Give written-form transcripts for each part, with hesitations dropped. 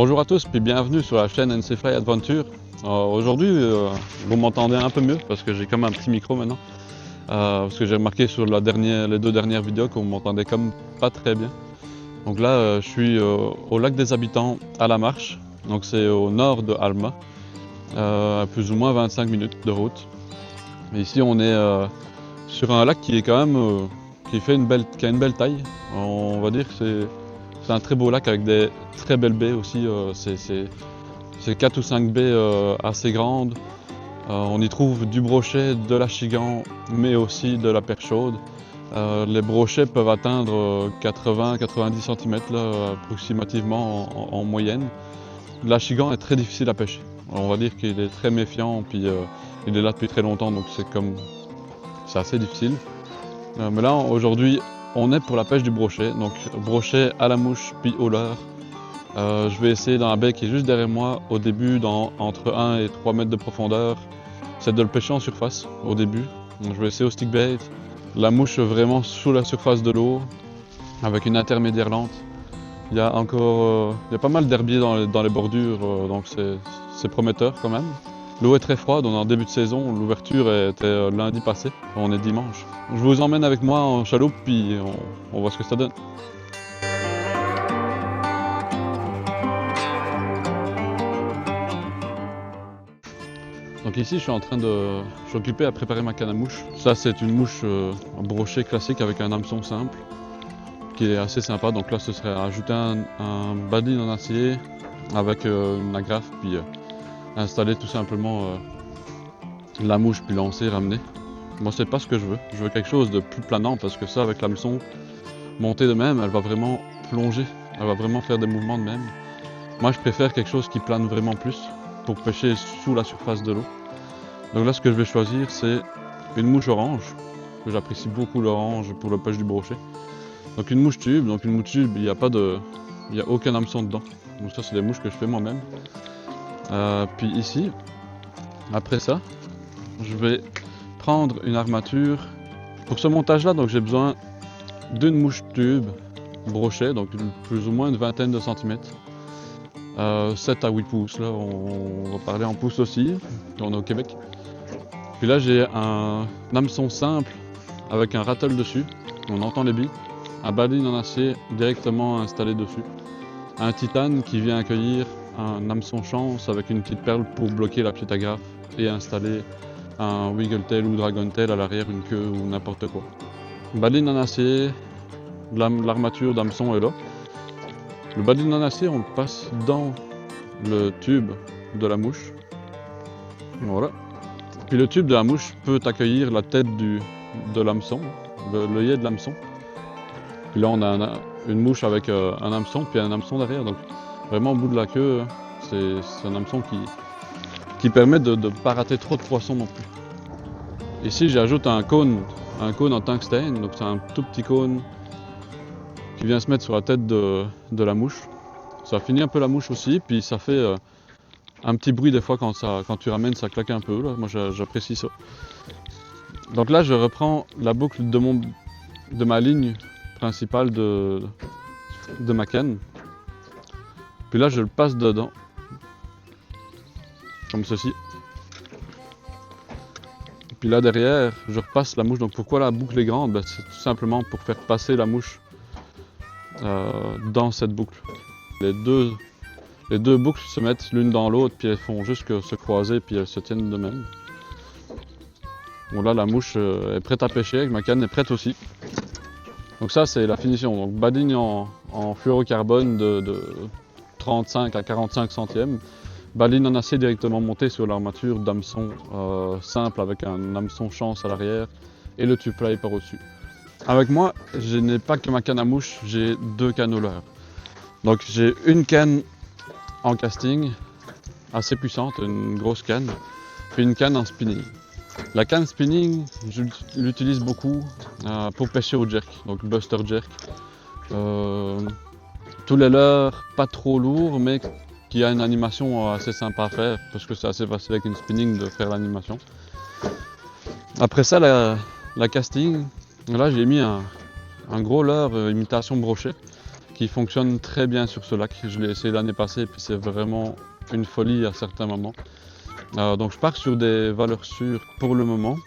Bonjour à tous, puis bienvenue sur la chaîne NC Fly Adventure. Aujourd'hui, vous m'entendez un peu mieux parce que j'ai comme un petit micro maintenant. Parce que j'ai remarqué sur les deux dernières vidéos qu'on m'entendait comme pas très bien. Donc là, je suis au lac des Habitants à La Marche. Donc c'est au nord de Alma, à plus ou moins 25 minutes de route. Et ici, on est sur un lac qui est quand même qui a une belle taille. On va dire que c'est un très beau lac avec des très belles baies aussi. C'est 4 ou 5 baies assez grandes. On y trouve du brochet, de l'achigan, mais aussi de la perche chaude. Les brochets peuvent atteindre 80-90 cm là, approximativement en moyenne. L'achigan est très difficile à pêcher. On va dire qu'il est très méfiant, puis il est là depuis très longtemps, donc c'est assez difficile. Mais là, aujourd'hui, on est pour la pêche du brochet. Donc brochet à la mouche, puis au leurre. Je vais essayer dans la baie qui est juste derrière moi, au début, entre 1 et 3 mètres de profondeur, c'est de le pêcher en surface, au début. Donc, je vais essayer au stick bait, la mouche vraiment sous la surface de l'eau, avec une intermédiaire lente. Il y a pas mal d'herbiers dans les bordures, donc c'est prometteur quand même. L'eau est très froide, on est en début de saison, l'ouverture était lundi passé, on est dimanche. Je vous emmène avec moi en chaloupe, puis on voit ce que ça donne. Donc ici, je suis occupé à préparer ma canne à mouche. Ça, c'est une mouche en brochet classique avec un hameçon simple, qui est assez sympa. Donc là, ce serait ajouter un badin en acier avec une agrafe, puis installer tout simplement la mouche, puis lancer, ramener. Moi, c'est pas ce que je veux. Je veux quelque chose de plus planant, parce que ça, avec l'hameçon monté de même, elle va vraiment plonger. Elle va vraiment faire des mouvements de même. Moi, je préfère quelque chose qui plane vraiment plus, pour pêcher sous la surface de l'eau. Donc là, ce que je vais choisir, c'est une mouche orange. J'apprécie beaucoup l'orange pour le pêche du brochet. Donc une mouche tube. Donc une mouche tube, il n'y a aucun hameçon dedans. Donc ça, c'est des mouches que je fais moi-même. Puis ici, après ça, je vais prendre une armature. Pour ce montage-là, donc j'ai besoin d'une mouche tube brochet, donc plus ou moins une vingtaine de centimètres. 7 à 8 pouces, là, on va parler en pouces aussi, on est au Québec. Puis là, j'ai un hameçon simple avec un rattle dessus, on entend les billes, un badin en acier directement installé dessus, un titane qui vient accueillir un hameçon chance avec une petite perle pour bloquer la petite agrafe et installer un wiggle tail ou dragon tail à l'arrière, une queue ou n'importe quoi. Badin en acier, l'armature d'hameçon est là. Le badin en acier, on le passe dans le tube de la mouche. Voilà. Puis le tube de la mouche peut accueillir la tête de l'hameçon, l'œillet de l'hameçon. Puis là, on a une mouche avec un hameçon, puis un hameçon derrière. Donc vraiment au bout de la queue, c'est un hameçon qui permet de ne pas rater trop de poissons non plus. Ici, j'ajoute un cône en tungstène. Donc c'est un tout petit cône qui vient se mettre sur la tête de la mouche. Ça finit un peu la mouche aussi, puis ça fait un petit bruit des fois quand tu ramènes, ça claque un peu. Là. Moi j'apprécie ça. Donc là je reprends la boucle de ma ligne principale de ma canne. Puis là je le passe dedans, comme ceci. Puis là derrière je repasse la mouche. Donc pourquoi la boucle est grande? C'est tout simplement pour faire passer la mouche dans cette boucle. Les deux boucles se mettent l'une dans l'autre, puis elles font juste que se croiser, puis elles se tiennent de même. Bon là la mouche est prête à pêcher, ma canne est prête aussi. Donc ça c'est la finition. Donc badin en fluorocarbone de 35 à 45 centièmes. Badin en acier directement monté sur l'armature d'hameçon simple avec un hameçon chance à l'arrière et le tube fly par au-dessus. Avec moi, je n'ai pas que ma canne à mouche, j'ai deux cannes au leurre. Donc j'ai une canne en casting, assez puissante, une grosse canne, puis une canne en spinning. La canne spinning, je l'utilise beaucoup pour pêcher au jerk, donc buster jerk. Tous les leurres, pas trop lourds, mais qui a une animation assez sympa à faire, parce que c'est assez facile avec une spinning de faire l'animation. Après ça, la casting, là j'ai mis un gros leurre imitation brochet. qui fonctionne très bien sur ce lac. Je l'ai essayé l'année passée et puis c'est vraiment une folie à certains moments. Donc je pars sur des valeurs sûres pour le moment,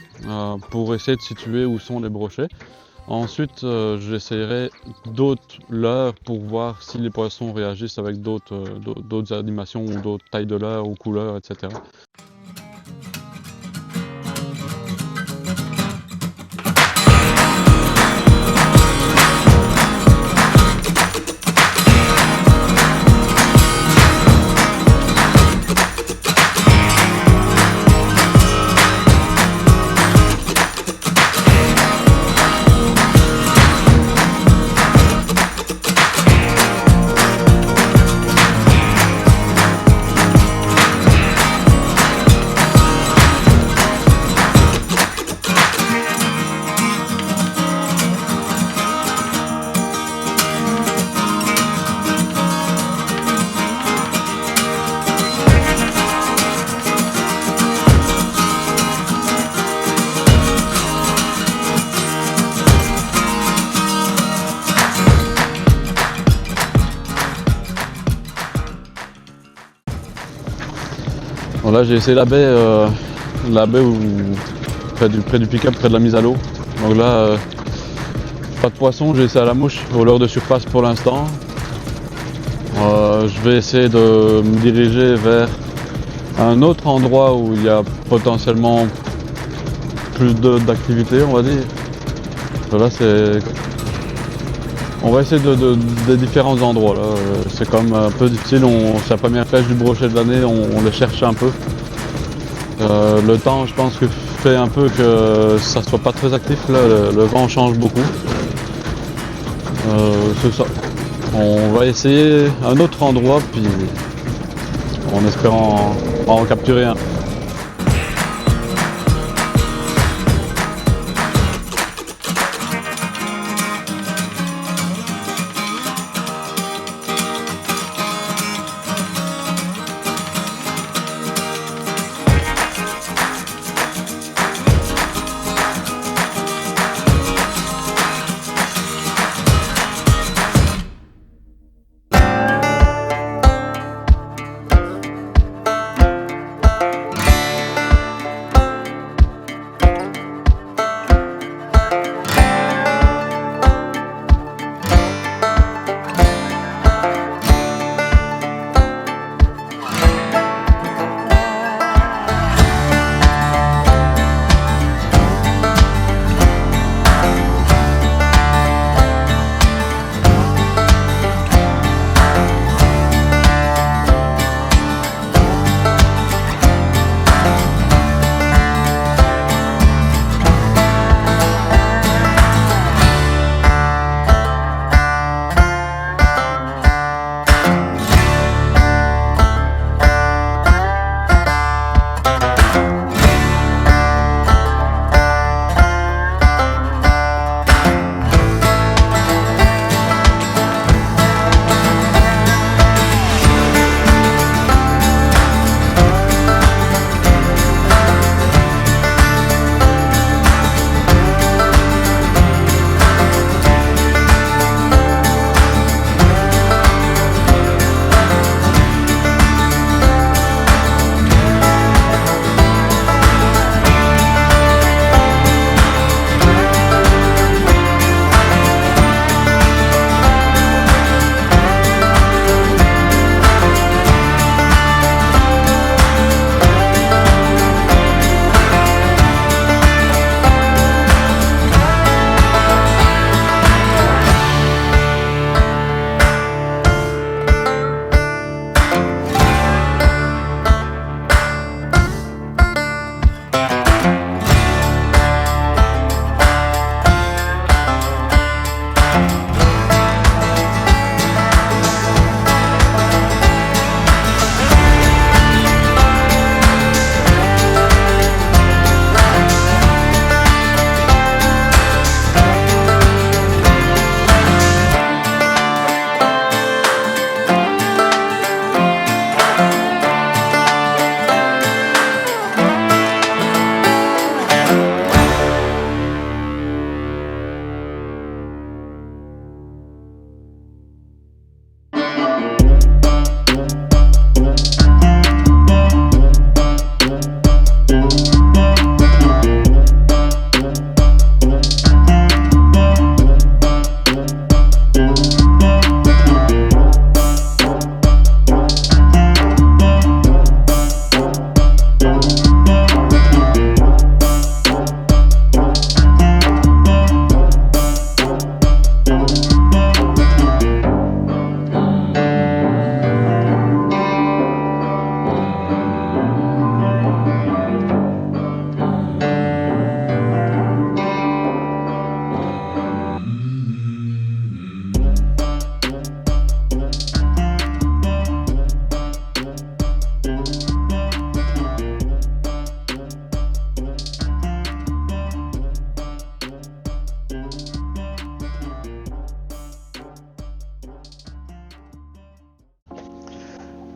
pour essayer de situer où sont les brochets. Ensuite, j'essaierai d'autres leurres pour voir si les poissons réagissent avec d'autres animations ou d'autres tailles de leurres ou couleurs, etc. Bon, là j'ai essayé la baie où, près du pick-up, près de la mise à l'eau. Donc là, pas de poisson, j'ai essayé à la mouche, au leurre de surface pour l'instant. Je vais essayer de me diriger vers un autre endroit où il y a potentiellement plus d'activité, on va dire. Là, on va essayer de différents endroits. C'est quand même un peu difficile, c'est la première pêche du brochet de l'année, on le cherche un peu. Le temps, je pense que fait un peu que ça soit pas très actif, là, le vent change beaucoup. C'est ça. On va essayer un autre endroit, puis en espérant en capturer un.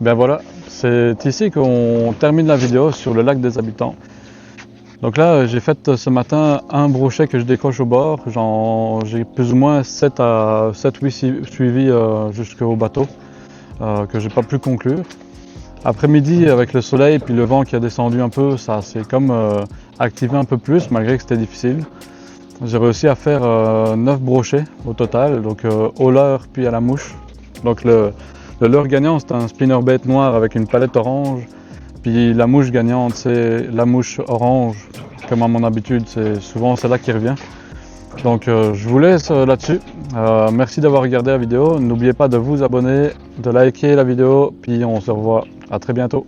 Ben voilà, c'est ici qu'on termine la vidéo sur le lac des habitants. Donc là, j'ai fait ce matin un brochet que je décroche au bord. J'ai plus ou moins 7-8 suivis jusqu'au bateau que j'ai pas pu conclure. Après-midi, avec le soleil puis le vent qui a descendu un peu, ça s'est comme activé un peu plus malgré que c'était difficile. J'ai réussi à faire 9 brochets au total, donc au leurre puis à la mouche. Donc le leurre gagnant, c'est un spinnerbait noir avec une palette orange. Puis la mouche gagnante, c'est la mouche orange. Comme à mon habitude, c'est souvent celle-là qui revient. Donc je vous laisse là-dessus. Merci d'avoir regardé la vidéo. N'oubliez pas de vous abonner, de liker la vidéo, puis on se revoit. À très bientôt.